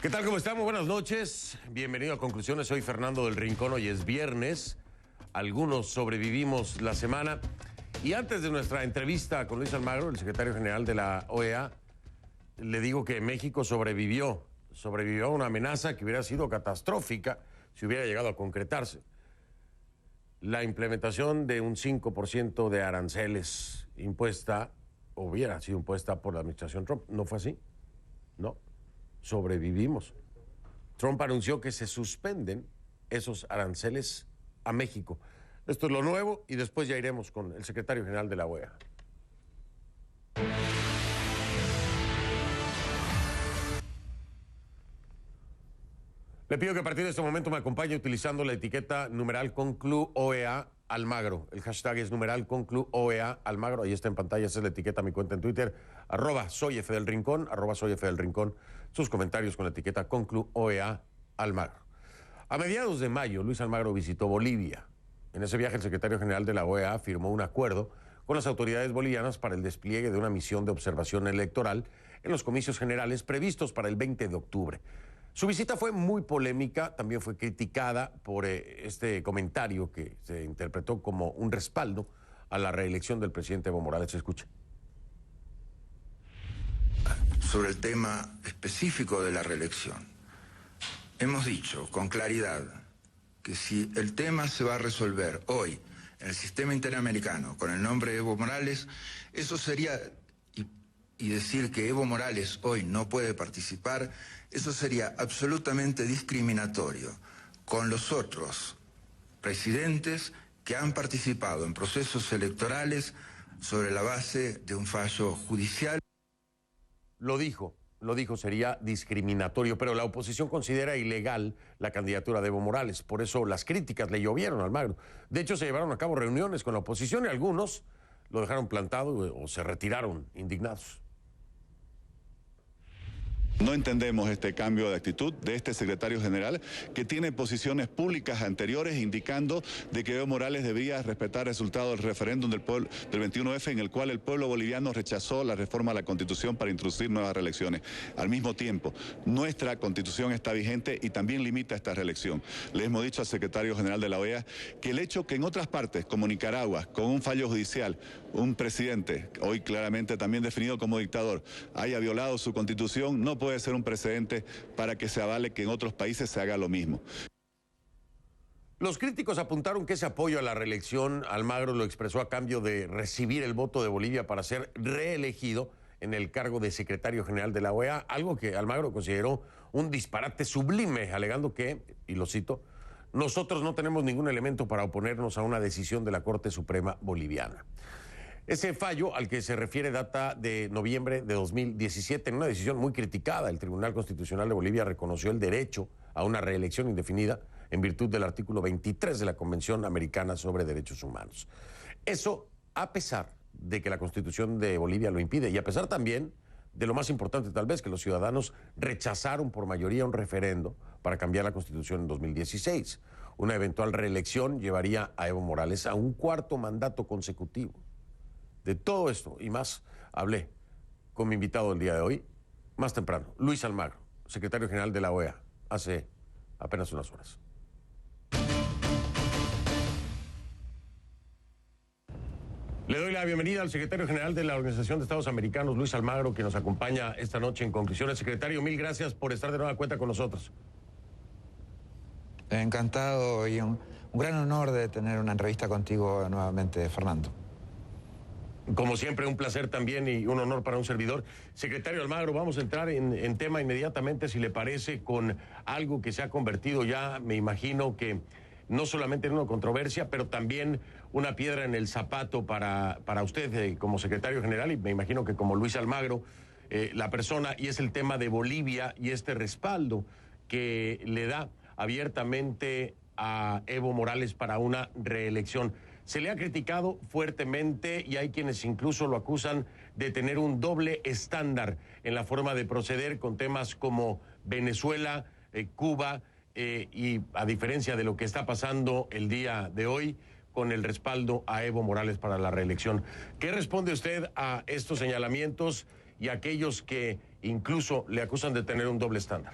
¿Qué tal? ¿Cómo estamos? Buenas noches. Bienvenido a Conclusiones. Soy Fernando del Rincón. Hoy es viernes. Algunos sobrevivimos la semana. Y antes de nuestra entrevista con Luis Almagro, el secretario general de la OEA, le digo que México sobrevivió a una amenaza que hubiera sido catastrófica si hubiera llegado a concretarse. La implementación de un 5% de aranceles hubiera sido impuesta por la administración Trump. ¿No fue así? No. Sobrevivimos. Trump anunció que se suspenden esos aranceles a México. Esto es lo nuevo y después ya iremos con el secretario general de la OEA. Le pido que a partir de este momento me acompañe utilizando la etiqueta numeral ConcluOEA Almagro. El hashtag es numeral ConcluOEA Almagro. Ahí está en pantalla, esa es la etiqueta, mi cuenta en Twitter, @soyfdelrincón, @soyfdelrincón. Sus comentarios con la etiqueta ConcluOEA Almagro. A mediados de mayo, Luis Almagro visitó Bolivia. En ese viaje, el secretario general de la OEA firmó un acuerdo con las autoridades bolivianas para el despliegue de una misión de observación electoral en los comicios generales previstos para el 20 de octubre. Su visita fue muy polémica, también fue criticada por este comentario que se interpretó como un respaldo a la reelección del presidente Evo Morales. Escuche. Sobre el tema específico de la reelección, hemos dicho con claridad que si el tema se va a resolver hoy en el sistema interamericano con el nombre de Evo Morales, eso sería, y decir que Evo Morales hoy no puede participar, eso sería absolutamente discriminatorio con los otros presidentes que han participado en procesos electorales sobre la base de un fallo judicial. Lo dijo, sería discriminatorio, pero la oposición considera ilegal la candidatura de Evo Morales. Por eso las críticas le llovieron a Almagro. De hecho, se llevaron a cabo reuniones con la oposición y algunos lo dejaron plantado o se retiraron indignados. No entendemos este cambio de actitud de este secretario general, que tiene posiciones públicas anteriores indicando de que Evo Morales debía respetar el resultado del referéndum del 21F, en el cual el pueblo boliviano rechazó la reforma a la Constitución para introducir nuevas reelecciones. Al mismo tiempo, nuestra Constitución está vigente y también limita esta reelección. Le hemos dicho al secretario general de la OEA que el hecho que en otras partes, como Nicaragua, con un fallo judicial, un presidente, hoy claramente también definido como dictador, haya violado su Constitución, no puede ser un precedente para que se avale que en otros países se haga lo mismo. Los críticos apuntaron que ese apoyo a la reelección Almagro lo expresó a cambio de recibir el voto de Bolivia para ser reelegido en el cargo de secretario general de la OEA, algo que Almagro consideró un disparate sublime, alegando que, y lo cito, nosotros no tenemos ningún elemento para oponernos a una decisión de la Corte Suprema Boliviana. Ese fallo al que se refiere data de noviembre de 2017. En una decisión muy criticada, el Tribunal Constitucional de Bolivia reconoció el derecho a una reelección indefinida en virtud del artículo 23 de la Convención Americana sobre Derechos Humanos. Eso a pesar de que la Constitución de Bolivia lo impide y a pesar también de lo más importante tal vez, que los ciudadanos rechazaron por mayoría un referendo para cambiar la Constitución en 2016. Una eventual reelección llevaría a Evo Morales a un cuarto mandato consecutivo. De todo esto y más hablé con mi invitado del día de hoy, más temprano, Luis Almagro, secretario general de la OEA, hace apenas unas horas. Le doy la bienvenida al secretario general de la Organización de Estados Americanos, Luis Almagro, que nos acompaña esta noche en Conclusiones. Secretario, mil gracias por estar de nueva cuenta con nosotros. Encantado y un gran honor de tener una entrevista contigo nuevamente, Fernando. Como siempre, un placer también y un honor para un servidor. Secretario Almagro, vamos a entrar en tema inmediatamente, si le parece, con algo que se ha convertido ya, me imagino que no solamente en una controversia, pero también una piedra en el zapato para usted como secretario general y me imagino que como Luis Almagro, la persona, y es el tema de Bolivia y este respaldo que le da abiertamente a Evo Morales para una reelección. Se le ha criticado fuertemente y hay quienes incluso lo acusan de tener un doble estándar en la forma de proceder con temas como Venezuela, Cuba y a diferencia de lo que está pasando el día de hoy con el respaldo a Evo Morales para la reelección. ¿Qué responde usted a estos señalamientos y a aquellos que incluso le acusan de tener un doble estándar?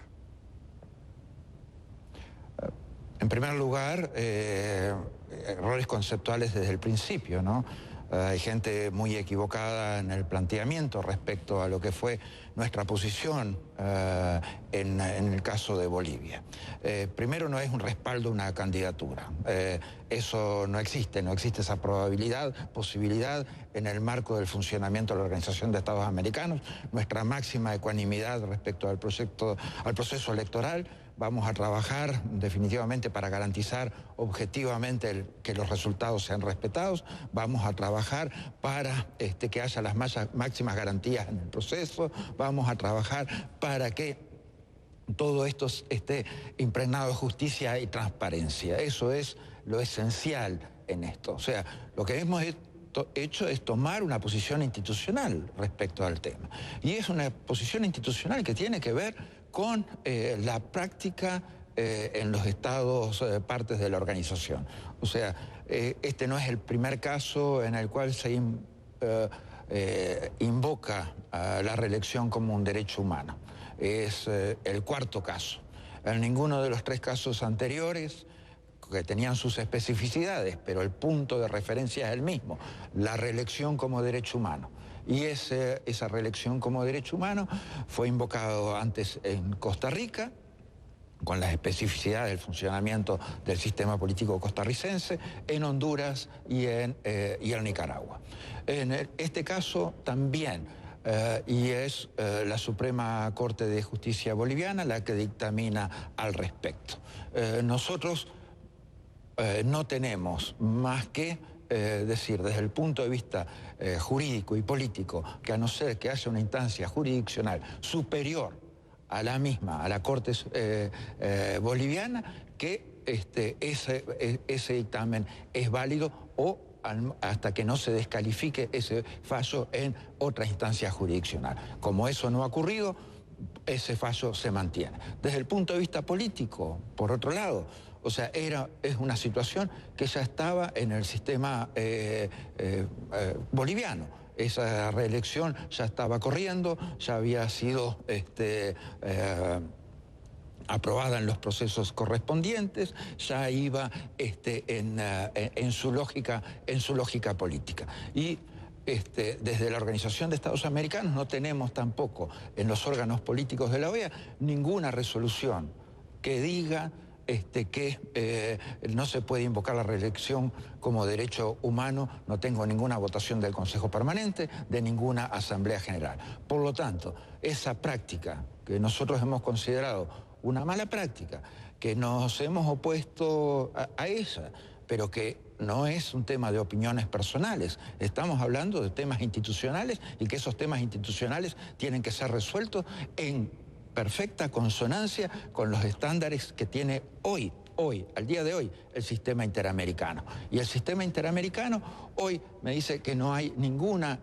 En primer lugar, errores conceptuales desde el principio, ¿no? Hay gente muy equivocada en el planteamiento respecto a lo que fue nuestra posición en el caso de Bolivia. Primero, no es un respaldo a una candidatura. Eso no existe esa posibilidad en el marco del funcionamiento de la Organización de Estados Americanos. Nuestra máxima ecuanimidad respecto al proceso electoral. Vamos a trabajar definitivamente para garantizar objetivamente que los resultados sean respetados. Vamos a trabajar para que haya las máximas garantías en el proceso. Vamos a trabajar para que todo esto esté impregnado de justicia y transparencia. Eso es lo esencial en esto. O sea, lo que hemos hecho es tomar una posición institucional respecto al tema. Y es una posición institucional que tiene que ver con la práctica en los estados partes de la organización. O sea, este no es el primer caso en el cual se invoca a la reelección como un derecho humano. Es el cuarto caso. En ninguno de los tres casos anteriores, que tenían sus especificidades, pero el punto de referencia es el mismo, la reelección como derecho humano. Y esa reelección como derecho humano fue invocado antes en Costa Rica, con las especificidades del funcionamiento del sistema político costarricense, en Honduras y en Nicaragua. En este caso también, y es la Suprema Corte de Justicia Boliviana la que dictamina al respecto. Nosotros no tenemos más que decir desde el punto de vista jurídico y político que a no ser que haya una instancia jurisdiccional superior a la misma, a la Corte boliviana, que ese dictamen es válido o hasta que no se descalifique ese fallo en otra instancia jurisdiccional. Como eso no ha ocurrido, ese fallo se mantiene. Desde el punto de vista político, por otro lado, o sea, es una situación que ya estaba en el sistema boliviano. Esa reelección ya estaba corriendo, ya había sido aprobada en los procesos correspondientes, ya iba en su lógica política. Y desde la Organización de Estados Americanos no tenemos tampoco en los órganos políticos de la OEA ninguna resolución que diga que no se puede invocar la reelección como derecho humano. No tengo ninguna votación del Consejo Permanente, de ninguna Asamblea General. Por lo tanto, esa práctica que nosotros hemos considerado una mala práctica, que nos hemos opuesto a ella, pero que no es un tema de opiniones personales. Estamos hablando de temas institucionales y que esos temas institucionales tienen que ser resueltos en perfecta consonancia con los estándares que tiene hoy, al día de hoy, el sistema interamericano. Y el sistema interamericano hoy me dice que no hay ninguna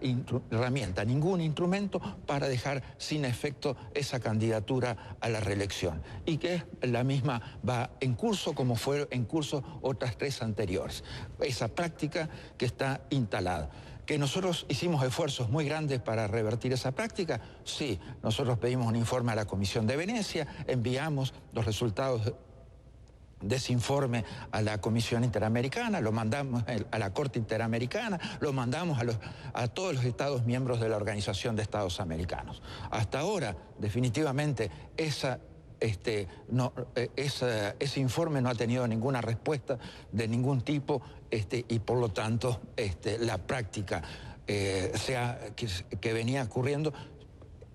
herramienta, ningún instrumento para dejar sin efecto esa candidatura a la reelección. Y que la misma va en curso como fue en curso otras tres anteriores. Esa práctica que está instalada. ¿Que nosotros hicimos esfuerzos muy grandes para revertir esa práctica? Sí, nosotros pedimos un informe a la Comisión de Venecia, enviamos los resultados de ese informe a la Comisión Interamericana, lo mandamos a la Corte Interamericana, lo mandamos a todos los Estados miembros de la Organización de Estados Americanos. Hasta ahora, definitivamente, ese informe no ha tenido ninguna respuesta de ningún tipo y por lo tanto la práctica que venía ocurriendo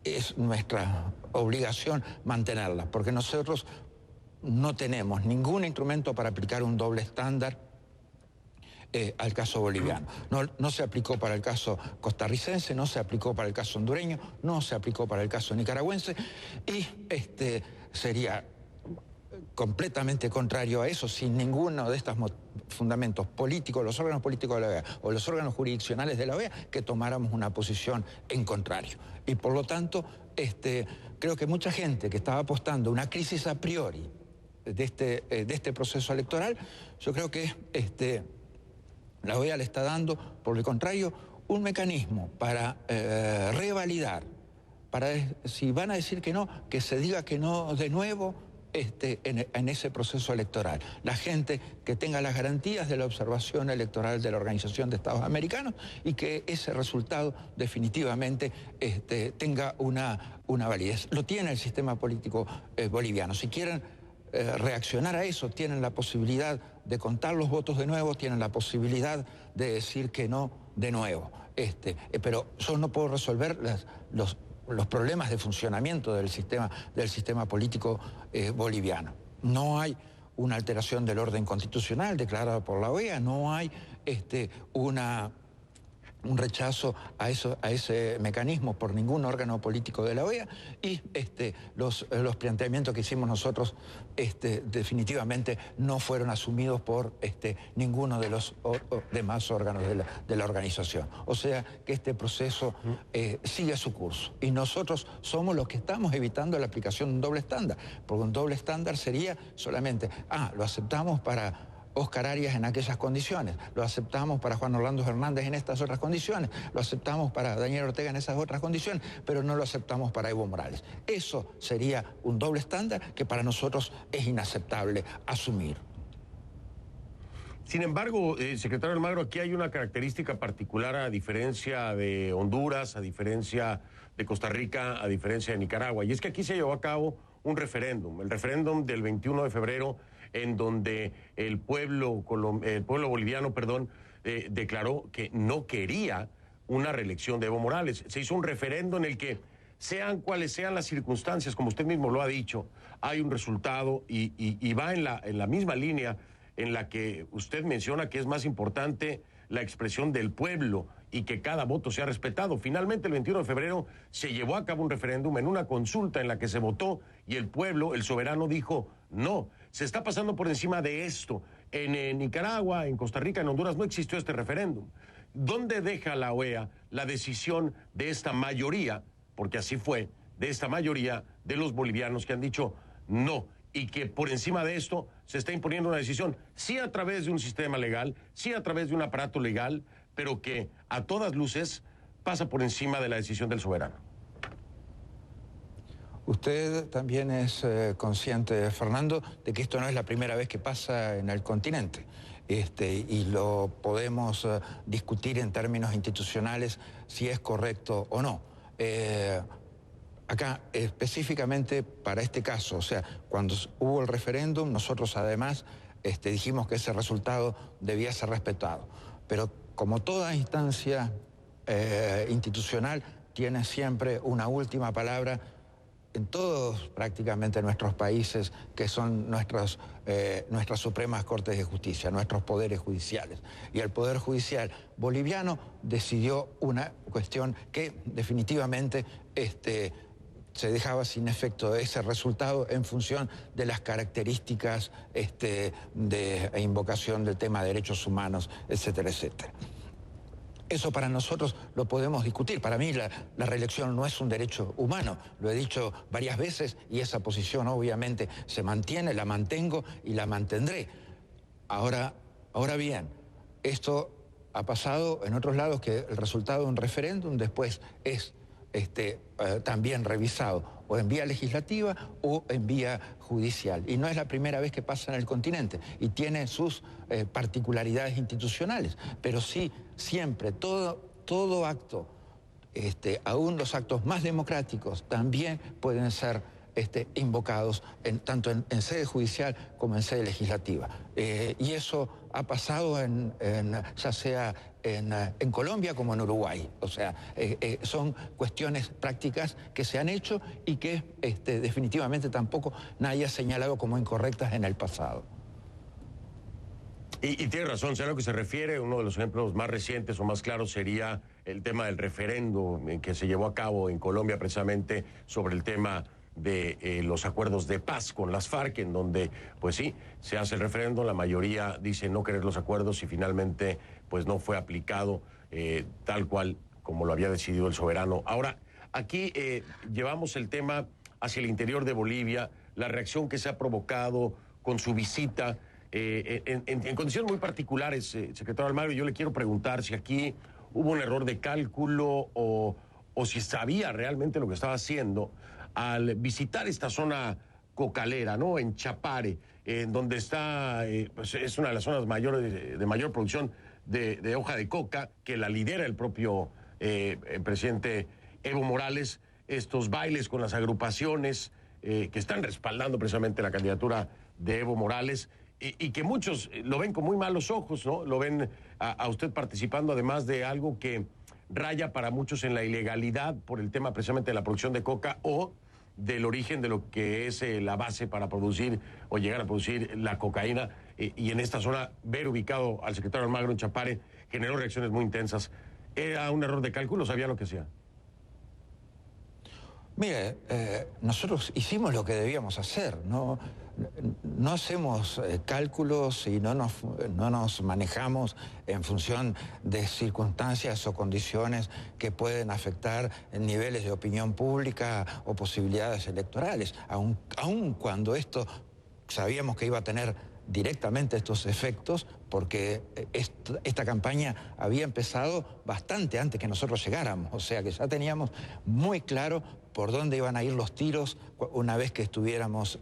es nuestra obligación mantenerla, porque nosotros no tenemos ningún instrumento para aplicar un doble estándar al caso boliviano. No se aplicó para el caso costarricense, no se aplicó para el caso hondureño, no se aplicó para el caso nicaragüense y sería completamente contrario a eso, sin ninguno de estos fundamentos políticos, los órganos políticos de la OEA o los órganos jurisdiccionales de la OEA, que tomáramos una posición en contrario. Y por lo tanto, creo que mucha gente que estaba apostando a una crisis a priori de este proceso electoral, yo creo que la OEA le está dando, por el contrario, un mecanismo para revalidar, para si van a decir que no, que se diga que no de nuevo, en ese proceso electoral. La gente que tenga las garantías de la observación electoral de la Organización de Estados Americanos y que ese resultado definitivamente tenga una validez. Lo tiene el sistema político boliviano. Si quieren reaccionar a eso, tienen la posibilidad de contar los votos de nuevo, tienen la posibilidad de decir que no de nuevo. Pero yo no puedo resolver los problemas de funcionamiento del sistema político boliviano. No hay una alteración del orden constitucional declarada por la OEA, no hay un rechazo a ese mecanismo por ningún órgano político de la OEA, y los planteamientos que hicimos nosotros definitivamente no fueron asumidos por ninguno de los demás órganos de la organización. O sea que este proceso sigue su curso, y nosotros somos los que estamos evitando la aplicación de un doble estándar, porque un doble estándar sería solamente, lo aceptamos para Oscar Arias en aquellas condiciones, lo aceptamos para Juan Orlando Hernández en estas otras condiciones, lo aceptamos para Daniel Ortega en esas otras condiciones, pero no lo aceptamos para Evo Morales. Eso sería un doble estándar que para nosotros es inaceptable asumir. Sin embargo, secretario Almagro, aquí hay una característica particular, a diferencia de Honduras, a diferencia de Costa Rica, a diferencia de Nicaragua, y es que aquí se llevó a cabo un referéndum, el referéndum del 21 de febrero, en donde el pueblo boliviano, declaró que no quería una reelección de Evo Morales. Se hizo un referéndum en el que, sean cuales sean las circunstancias, como usted mismo lo ha dicho, hay un resultado y va en la misma línea en la que usted menciona que es más importante la expresión del pueblo y que cada voto sea respetado. Finalmente, el 21 de febrero se llevó a cabo un referéndum en una consulta en la que se votó y el pueblo, el soberano, dijo no. Se está pasando por encima de esto. En Nicaragua, en Costa Rica, en Honduras no existió este referéndum. ¿Dónde deja la OEA la decisión de esta mayoría, porque así fue, de esta mayoría de los bolivianos que han dicho no, y que por encima de esto se está imponiendo una decisión, sí a través de un sistema legal, sí a través de un aparato legal, pero que a todas luces pasa por encima de la decisión del soberano? Usted también es consciente, Fernando, de que esto no es la primera vez que pasa en el continente. Y lo podemos discutir en términos institucionales si es correcto o no. Acá, específicamente para este caso, o sea, cuando hubo el referéndum, nosotros además dijimos que ese resultado debía ser respetado. Pero como toda instancia institucional, tiene siempre una última palabra en todos prácticamente nuestros países, que son nuestras supremas cortes de justicia, nuestros poderes judiciales. Y el Poder Judicial boliviano decidió una cuestión que definitivamente se dejaba sin efecto ese resultado en función de las características de invocación del tema de derechos humanos, etcétera, etcétera. Eso para nosotros lo podemos discutir. Para mí la reelección no es un derecho humano, lo he dicho varias veces, y esa posición obviamente se mantiene, la mantengo y la mantendré. Ahora bien, esto ha pasado en otros lados, que el resultado de un referéndum después es también revisado o en vía legislativa o en vía judicial. Y no es la primera vez que pasa en el continente, y tiene sus particularidades institucionales, pero sí, siempre, todo acto, aún los actos más democráticos, también pueden ser invocados tanto en sede judicial como en sede legislativa. Y eso ha pasado ya sea en Colombia como en Uruguay. O sea, son cuestiones prácticas que se han hecho y que definitivamente tampoco nadie ha señalado como incorrectas en el pasado. Y tiene razón, sé a lo que se refiere. Uno de los ejemplos más recientes o más claros sería el tema del referéndum que se llevó a cabo en Colombia, precisamente sobre el tema de los acuerdos de paz con las FARC, en donde, pues sí, se hace el referéndum, la mayoría dice no querer los acuerdos y finalmente, pues no fue aplicado tal cual como lo había decidido el soberano. Ahora, aquí llevamos el tema hacia el interior de Bolivia, la reacción que se ha provocado con su visita en condiciones muy particulares, secretario Almagro. Yo le quiero preguntar si aquí hubo un error de cálculo o si sabía realmente lo que estaba haciendo al visitar esta zona cocalera, ¿no? En Chapare, en donde está, pues es una de las zonas mayores de mayor producción de hoja de coca, que la lidera el propio presidente Evo Morales. Estos bailes con las agrupaciones que están respaldando precisamente la candidatura de Evo Morales y que muchos lo ven con muy malos ojos, ¿no? Lo ven a usted participando, además de algo que raya para muchos en la ilegalidad por el tema precisamente de la producción de coca o del origen de lo que es la base para producir o llegar a producir la cocaína. Y en esta zona, ver ubicado al secretario Almagro en Chapare generó reacciones muy intensas. ¿Era un error de cálculo? ¿Sabía lo que hacía? Mire, nosotros hicimos lo que debíamos hacer, no hacemos cálculos y no nos manejamos en función de circunstancias o condiciones que pueden afectar niveles de opinión pública o posibilidades electorales, aun cuando esto sabíamos que iba a tener directamente estos efectos, porque esta campaña había empezado bastante antes que nosotros llegáramos, o sea que ya teníamos muy claro por dónde iban a ir los tiros una vez que estuviéramos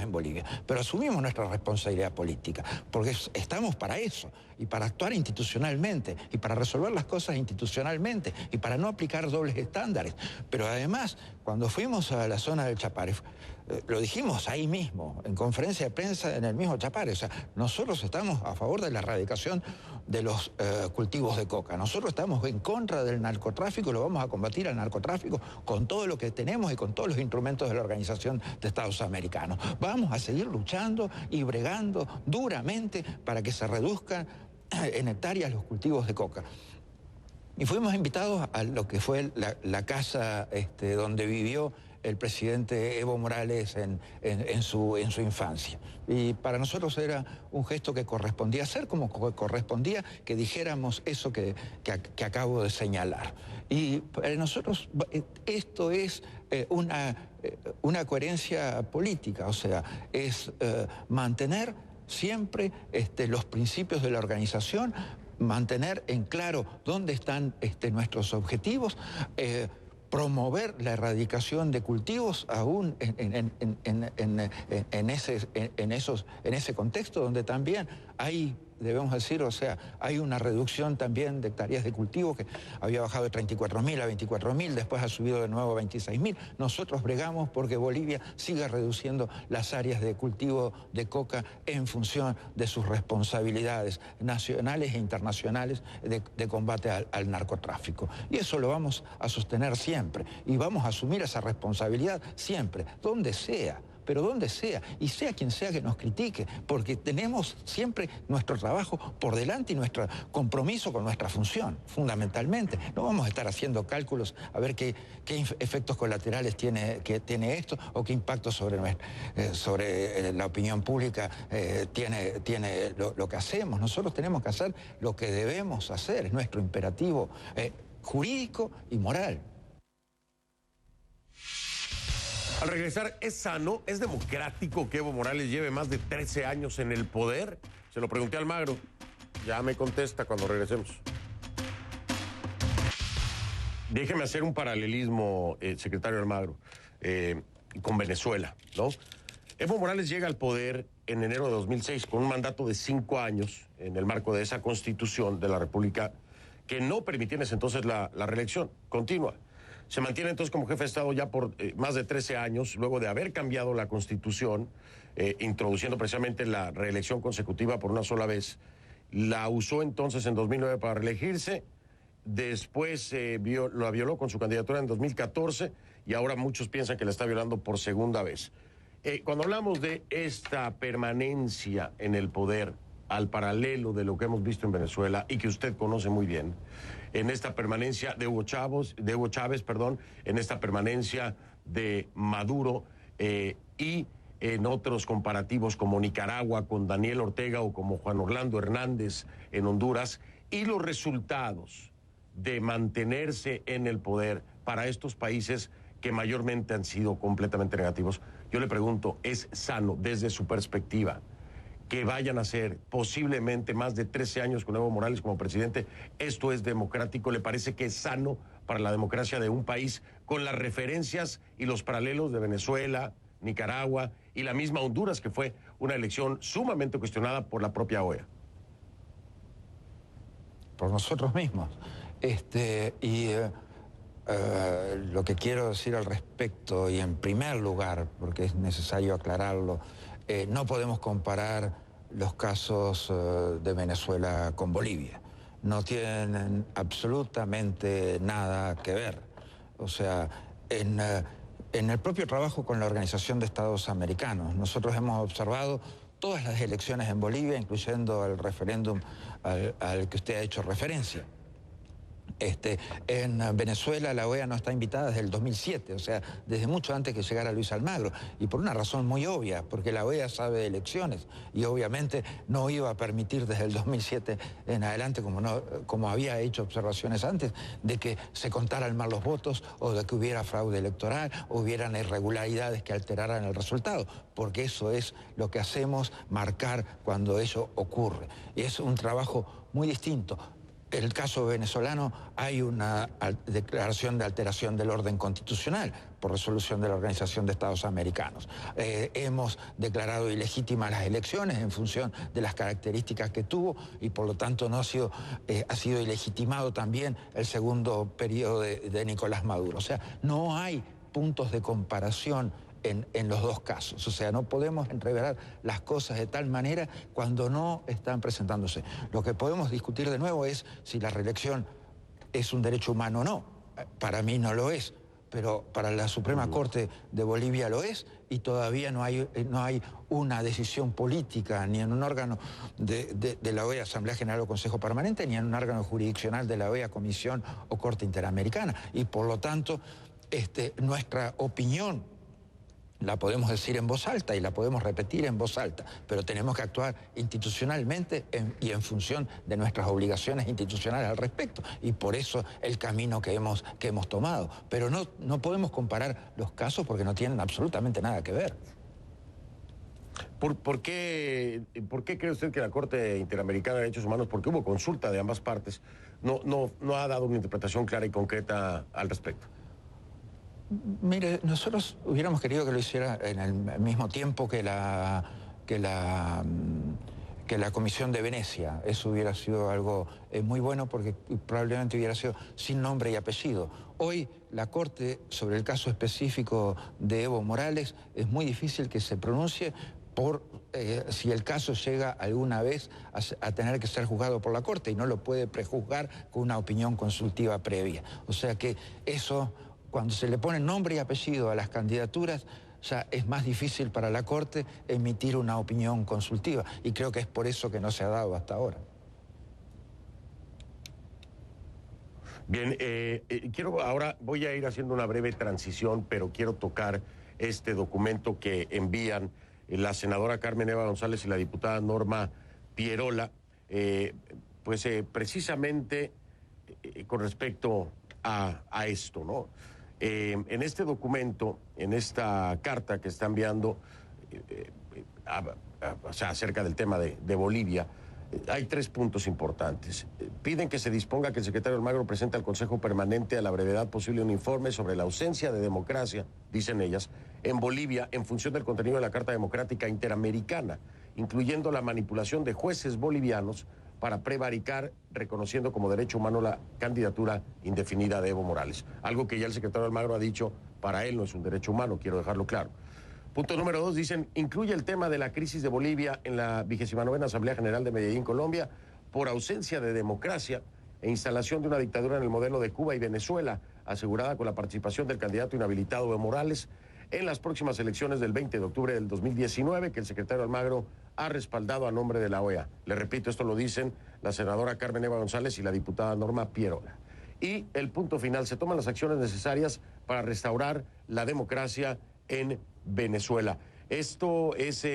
en Bolivia. Pero asumimos nuestra responsabilidad política, porque estamos para eso, y para actuar institucionalmente, y para resolver las cosas institucionalmente, y para no aplicar dobles estándares. Pero además, cuando fuimos a la zona del Chapare, lo dijimos ahí mismo, en conferencia de prensa en el mismo Chapare, o sea, nosotros estamos a favor de la erradicación de los cultivos de coca. Nosotros estamos en contra del narcotráfico y lo vamos a combatir al narcotráfico con todo lo que tenemos y con todos los instrumentos de la Organización de Estados Americanos. Vamos a seguir luchando y bregando duramente para que se reduzcan en hectáreas los cultivos de coca. Y fuimos invitados a lo que fue la casa donde vivió el presidente Evo Morales en su infancia. Y para nosotros era un gesto que correspondía hacer, como correspondía que dijéramos eso que acabo de señalar. Y para nosotros esto es una coherencia política, o sea, es mantener siempre los principios de la organización, mantener en claro dónde están nuestros objetivos, promover la erradicación de cultivos aún en ese contexto donde también hay, debemos decir, o sea, hay una reducción también de hectáreas de cultivo que había bajado de 34.000 a 24.000, después ha subido de nuevo a 26.000. Nosotros bregamos porque Bolivia siga reduciendo las áreas de cultivo de coca en función de sus responsabilidades nacionales e internacionales de combate al narcotráfico. Y eso lo vamos a sostener siempre y vamos a asumir esa responsabilidad siempre, donde sea. Pero donde sea, y sea quien sea que nos critique, porque tenemos siempre nuestro trabajo por delante y nuestro compromiso con nuestra función, fundamentalmente. No vamos a estar haciendo cálculos a ver qué efectos colaterales tiene esto o qué impacto sobre la opinión pública tiene lo que hacemos. Nosotros tenemos que hacer lo que debemos hacer, es nuestro imperativo jurídico y moral. Al regresar, ¿es sano, es democrático que Evo Morales lleve más de 13 años en el poder? Se lo pregunté a Almagro. Ya me contesta cuando regresemos. Déjeme hacer un paralelismo, secretario Almagro, con Venezuela, ¿no? Evo Morales llega al poder en enero de 2006 con un mandato de 5 años en el marco de esa constitución de la República que no permitía en ese entonces la reelección continua. Se mantiene entonces como jefe de Estado ya por más de 13 años, luego de haber cambiado la Constitución, introduciendo precisamente la reelección consecutiva por una sola vez. La usó entonces en 2009 para reelegirse, después la violó con su candidatura en 2014 y ahora muchos piensan que la está violando por segunda vez. Cuando hablamos de esta permanencia en el poder, al paralelo de lo que hemos visto en Venezuela y que usted conoce muy bien, en esta permanencia de Hugo Chávez, en esta permanencia de Maduro y en otros comparativos como Nicaragua con Daniel Ortega o como Juan Orlando Hernández en Honduras, y los resultados de mantenerse en el poder para estos países que mayormente han sido completamente negativos. Yo le pregunto, ¿es sano desde su perspectiva que vayan a ser posiblemente más de 13 años con Evo Morales como presidente? ¿Esto es democrático? ¿Le parece que es sano para la democracia de un país con las referencias y los paralelos de Venezuela, Nicaragua y la misma Honduras, que fue una elección sumamente cuestionada por la propia OEA. Por nosotros mismos. Lo que quiero decir al respecto, y en primer lugar, porque es necesario aclararlo, no podemos comparar los casos de Venezuela con Bolivia. No tienen absolutamente nada que ver. O sea, en el propio trabajo con la Organización de Estados Americanos, nosotros hemos observado todas las elecciones en Bolivia, incluyendo el referéndum al que usted ha hecho referencia. En Venezuela la OEA no está invitada desde el 2007, o sea, desde mucho antes que llegara Luis Almagro, y por una razón muy obvia, porque la OEA sabe de elecciones y obviamente no iba a permitir desde el 2007 en adelante, como había hecho observaciones antes, de que se contaran mal los votos o de que hubiera fraude electoral o hubieran irregularidades que alteraran el resultado, porque eso es lo que hacemos, marcar cuando eso ocurre. Y es un trabajo muy distinto. En el caso venezolano hay una declaración de alteración del orden constitucional por resolución de la Organización de Estados Americanos. Hemos declarado ilegítimas las elecciones en función de las características que tuvo y por lo tanto no ha sido ilegitimado también el segundo periodo de Nicolás Maduro. O sea, no hay puntos de comparación en los dos casos. O sea, no podemos entreverar las cosas de tal manera cuando no están presentándose. Lo que podemos discutir de nuevo es si la reelección es un derecho humano o no. Para mí no lo es, pero para la Suprema Corte de Bolivia lo es, y todavía no hay una decisión política ni en un órgano de la OEA, Asamblea General o Consejo Permanente, ni en un órgano jurisdiccional de la OEA, Comisión o Corte Interamericana. Y por lo tanto, nuestra opinión la podemos decir en voz alta y la podemos repetir en voz alta, pero tenemos que actuar institucionalmente y en función de nuestras obligaciones institucionales al respecto, y por eso el camino que hemos tomado. Pero no podemos comparar los casos porque no tienen absolutamente nada que ver. ¿Por qué cree usted que la Corte Interamericana de Derechos Humanos, porque hubo consulta de ambas partes, no ha dado una interpretación clara y concreta al respecto? Mire, nosotros hubiéramos querido que lo hiciera en el mismo tiempo que la Comisión de Venecia. Eso hubiera sido algo muy bueno porque probablemente hubiera sido sin nombre y apellido. Hoy la Corte, sobre el caso específico de Evo Morales, es muy difícil que se pronuncie por si el caso llega alguna vez a tener que ser juzgado por la Corte, y no lo puede prejuzgar con una opinión consultiva previa. O sea que eso, cuando se le pone nombre y apellido a las candidaturas, ya es más difícil para la Corte emitir una opinión consultiva, y creo que es por eso que no se ha dado hasta ahora. Bien, ahora voy a ir haciendo una breve transición, pero quiero tocar este documento que envían la senadora Carmen Eva González y la diputada Norma Pierola, precisamente con respecto a esto, ¿no? En este documento, en esta carta que está enviando acerca del tema de Bolivia, hay 3 puntos importantes. Piden que se disponga que el secretario Almagro presente al Consejo Permanente a la brevedad posible un informe sobre la ausencia de democracia, dicen ellas, en Bolivia en función del contenido de la Carta Democrática Interamericana, incluyendo la manipulación de jueces bolivianos para prevaricar, reconociendo como derecho humano la candidatura indefinida de Evo Morales. Algo que ya el secretario Almagro ha dicho, para él no es un derecho humano, quiero dejarlo claro. Punto número 2, dicen, incluye el tema de la crisis de Bolivia en la 29ª Asamblea General de Medellín, Colombia, por ausencia de democracia e instalación de una dictadura en el modelo de Cuba y Venezuela, asegurada con la participación del candidato inhabilitado Evo Morales en las próximas elecciones del 20 de octubre del 2019, que el secretario Almagro ha respaldado a nombre de la OEA. Le repito, esto lo dicen la senadora Carmen Eva González y la diputada Norma Pierola. Y el punto final, se toman las acciones necesarias para restaurar la democracia en Venezuela. Esto es,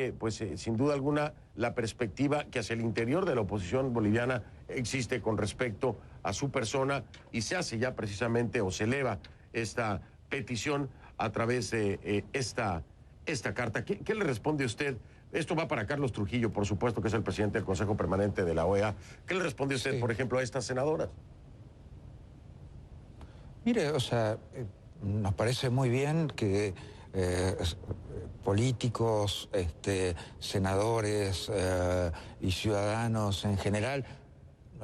sin duda alguna, la perspectiva que hacia el interior de la oposición boliviana existe con respecto a su persona, y se hace ya precisamente, o se eleva esta petición a través de esta carta. ¿Qué le responde usted? Esto va para Carlos Trujillo, por supuesto, que es el presidente del Consejo Permanente de la OEA. ¿Qué le responde usted, por ejemplo, a estas senadoras? Mire, o sea, nos parece muy bien que políticos, senadores y ciudadanos en general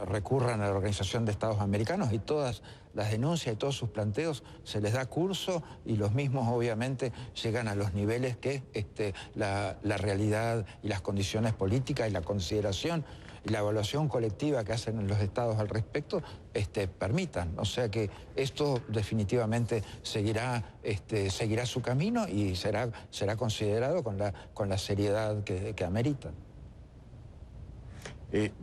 recurran a la Organización de Estados Americanos y todas las denuncias y todos sus planteos se les da curso y los mismos obviamente llegan a los niveles que la realidad y las condiciones políticas y la consideración y la evaluación colectiva que hacen los estados al respecto permitan. O sea que esto definitivamente seguirá su camino y será considerado con la seriedad que amerita.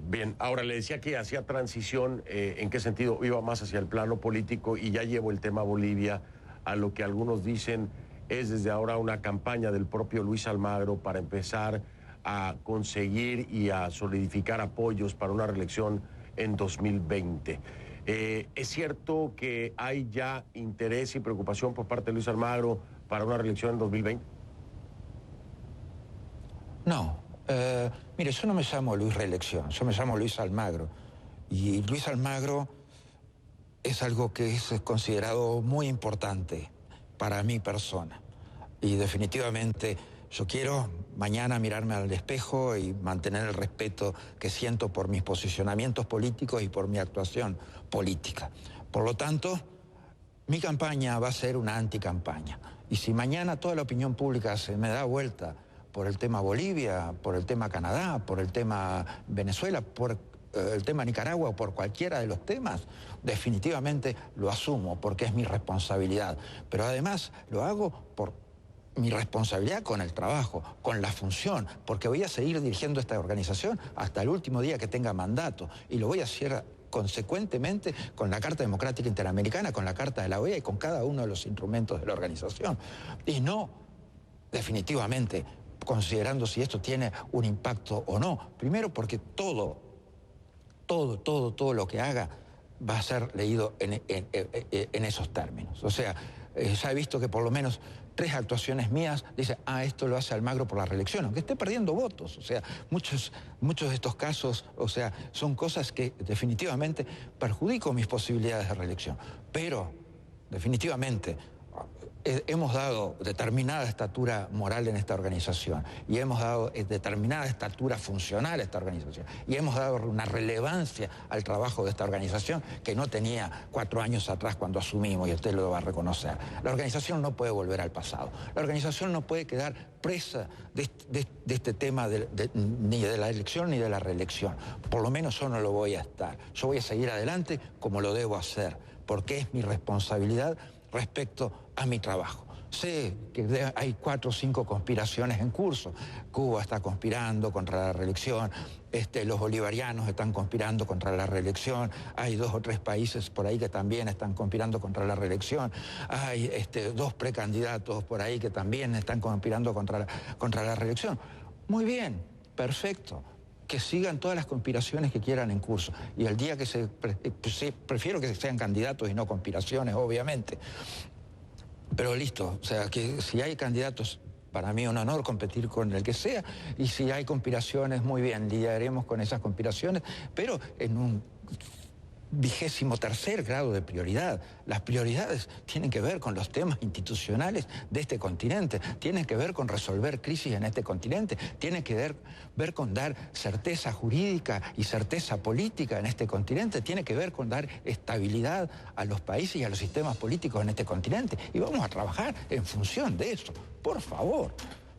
Bien, ahora le decía que hacía transición, ¿en qué sentido? Iba más hacia el plano político y ya llevo el tema Bolivia a lo que algunos dicen es desde ahora una campaña del propio Luis Almagro para empezar a conseguir y a solidificar apoyos para una reelección en 2020. ¿Es cierto que hay ya interés y preocupación por parte de Luis Almagro para una reelección en 2020? No. Mire, yo no me llamo Luis Reelección, yo me llamo Luis Almagro. Y Luis Almagro es algo que es considerado muy importante para mi persona. Y definitivamente yo quiero mañana mirarme al espejo y mantener el respeto que siento por mis posicionamientos políticos y por mi actuación política. Por lo tanto, mi campaña va a ser una anticampaña. Y si mañana toda la opinión pública se me da vuelta por el tema Bolivia, por el tema Canadá, por el tema Venezuela, por el tema Nicaragua o por cualquiera de los temas, definitivamente lo asumo porque es mi responsabilidad. Pero además lo hago por mi responsabilidad con el trabajo, con la función, porque voy a seguir dirigiendo esta organización hasta el último día que tenga mandato y lo voy a hacer consecuentemente con la Carta Democrática Interamericana, con la Carta de la OEA y con cada uno de los instrumentos de la organización. Y no, definitivamente, considerando si esto tiene un impacto o no. Primero porque todo lo que haga va a ser leído en esos términos. O sea, ya he visto que por lo menos 3 actuaciones mías dicen, esto lo hace Almagro por la reelección, aunque esté perdiendo votos. O sea, muchos de estos casos, o sea, son cosas que definitivamente perjudican mis posibilidades de reelección. Pero, definitivamente, hemos dado determinada estatura moral en esta organización y hemos dado determinada estatura funcional a esta organización y hemos dado una relevancia al trabajo de esta organización que no tenía 4 años atrás cuando asumimos, y usted lo va a reconocer. La organización no puede volver al pasado. La organización no puede quedar presa de este tema ni de la elección ni de la reelección. Por lo menos yo no lo voy a estar. Yo voy a seguir adelante como lo debo hacer, porque es mi responsabilidad respecto a mi trabajo. Sé que hay 4 o 5 conspiraciones en curso. Cuba está conspirando contra la reelección, los bolivarianos están conspirando contra la reelección, hay 2 o 3 países por ahí que también están conspirando contra la reelección, hay 2 precandidatos por ahí que también están conspirando contra la reelección. Muy bien, perfecto. Que sigan todas las conspiraciones que quieran en curso. Y el día que prefiero que sean candidatos y no conspiraciones, obviamente. Pero listo, o sea, que si hay candidatos, para mí un honor competir con el que sea, y si hay conspiraciones, muy bien, lidiaremos con esas conspiraciones, pero en un 23º grado de prioridad. Las prioridades tienen que ver con los temas institucionales de este continente, tienen que ver con resolver crisis en este continente, tienen que ver con dar certeza jurídica y certeza política en este continente, tiene que ver con dar estabilidad a los países y a los sistemas políticos en este continente. Y vamos a trabajar en función de eso. Por favor,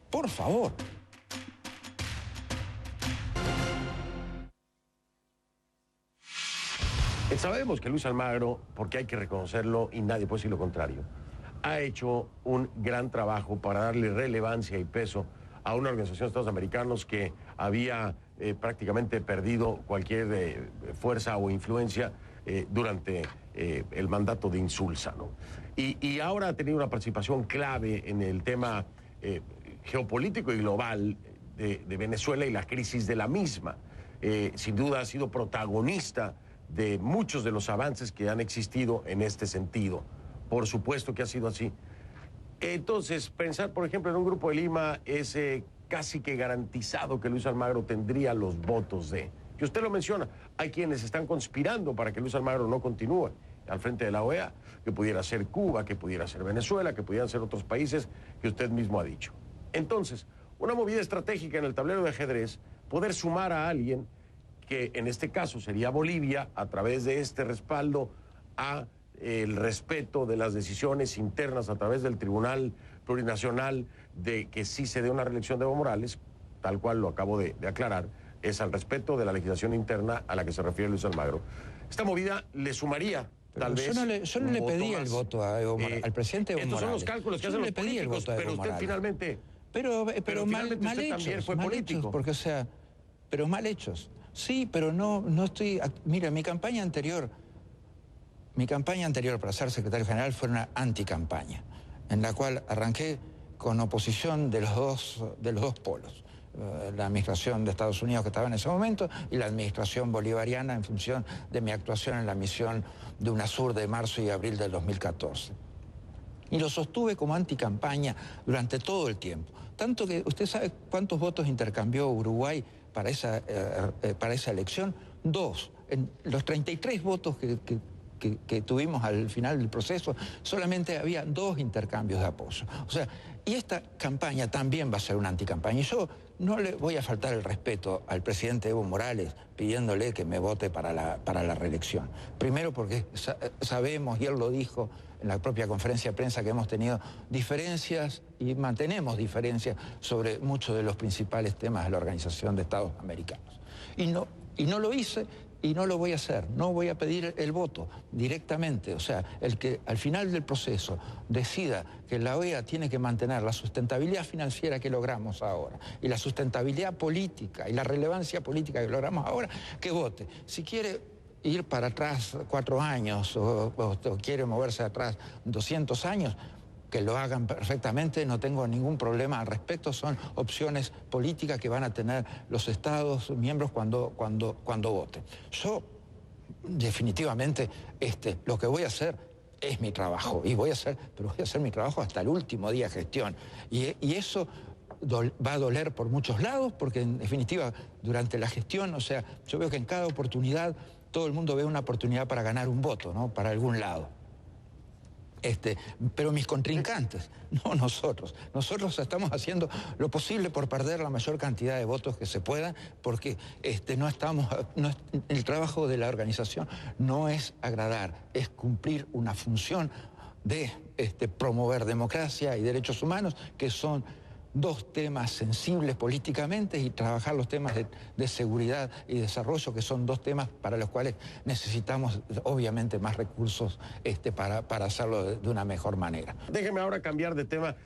por favor. Sabemos que Luis Almagro, porque hay que reconocerlo y nadie puede decir lo contrario, ha hecho un gran trabajo para darle relevancia y peso a una organización de Estados Americanos que había prácticamente perdido cualquier fuerza o influencia durante el mandato de Insulza, ¿no? Y ahora ha tenido una participación clave en el tema geopolítico y global de Venezuela y la crisis de la misma. Sin duda ha sido protagonista de muchos de los avances que han existido en este sentido. Por supuesto que ha sido así. Entonces, pensar, por ejemplo, en un Grupo de Lima es casi que garantizado que Luis Almagro tendría los votos de... Que usted lo menciona, hay quienes están conspirando para que Luis Almagro no continúe. al frente de la OEA, que pudiera ser Cuba, que pudiera ser Venezuela, que pudieran ser otros países que usted mismo ha dicho. Entonces, una movida estratégica en el tablero de ajedrez, poder sumar a alguien que en este caso sería Bolivia, a través de este respaldo a el respeto de las decisiones internas a través del Tribunal Plurinacional de que sí se dé una reelección de Evo Morales, tal cual lo acabo de aclarar, es al respeto de la legislación interna a la que se refiere Luis Almagro. Esta movida le sumaría, tal vez... Yo no le pedí el voto a Evo Morales, al presidente Evo Morales. Estos son los cálculos que hacen los políticos, pero usted finalmente... Pero mal usted hechos, fue mal político. hechos, porque o sea, pero mal hechos. Sí, pero no estoy... Mira, mi campaña anterior para ser secretario general fue una anticampaña, en la cual arranqué con oposición de los dos polos. La administración de Estados Unidos que estaba en ese momento y la administración bolivariana en función de mi actuación en la misión de UNASUR de marzo y abril del 2014. Y lo sostuve como anticampaña durante todo el tiempo. Tanto que usted sabe cuántos votos intercambió Uruguay para esa elección. 2. En los 33 votos que tuvimos al final del proceso, solamente había 2 intercambios de apoyo. O sea, y esta campaña también va a ser una anticampaña. Y yo no le voy a faltar el respeto al presidente Evo Morales pidiéndole que me vote para la reelección. Primero porque sabemos, y él lo dijo en la propia conferencia de prensa, que hemos tenido diferencias y mantenemos diferencias sobre muchos de los principales temas de la Organización de Estados Americanos. Y no lo hice. Y no lo voy a hacer, no voy a pedir el voto directamente. O sea, el que al final del proceso decida que la OEA tiene que mantener la sustentabilidad financiera que logramos ahora y la sustentabilidad política y la relevancia política que logramos ahora, que vote. Si quiere ir para atrás 4 años o quiere moverse atrás 200 años, que lo hagan perfectamente, no tengo ningún problema al respecto, son opciones políticas que van a tener los Estados miembros cuando voten. Yo, definitivamente, lo que voy a hacer es mi trabajo, pero voy a hacer mi trabajo hasta el último día de gestión. Y eso va a doler por muchos lados, porque en definitiva, durante la gestión, o sea, yo veo que en cada oportunidad todo el mundo ve una oportunidad para ganar un voto, ¿no? Para algún lado. Pero mis contrincantes, no nosotros. Nosotros estamos haciendo lo posible por perder la mayor cantidad de votos que se pueda, porque el trabajo de la organización no es agradar, es cumplir una función de promover democracia y derechos humanos, que son 2 temas sensibles políticamente, y trabajar los temas de seguridad y desarrollo, que son 2 temas para los cuales necesitamos obviamente más recursos para hacerlo de una mejor manera. Déjeme ahora cambiar de tema.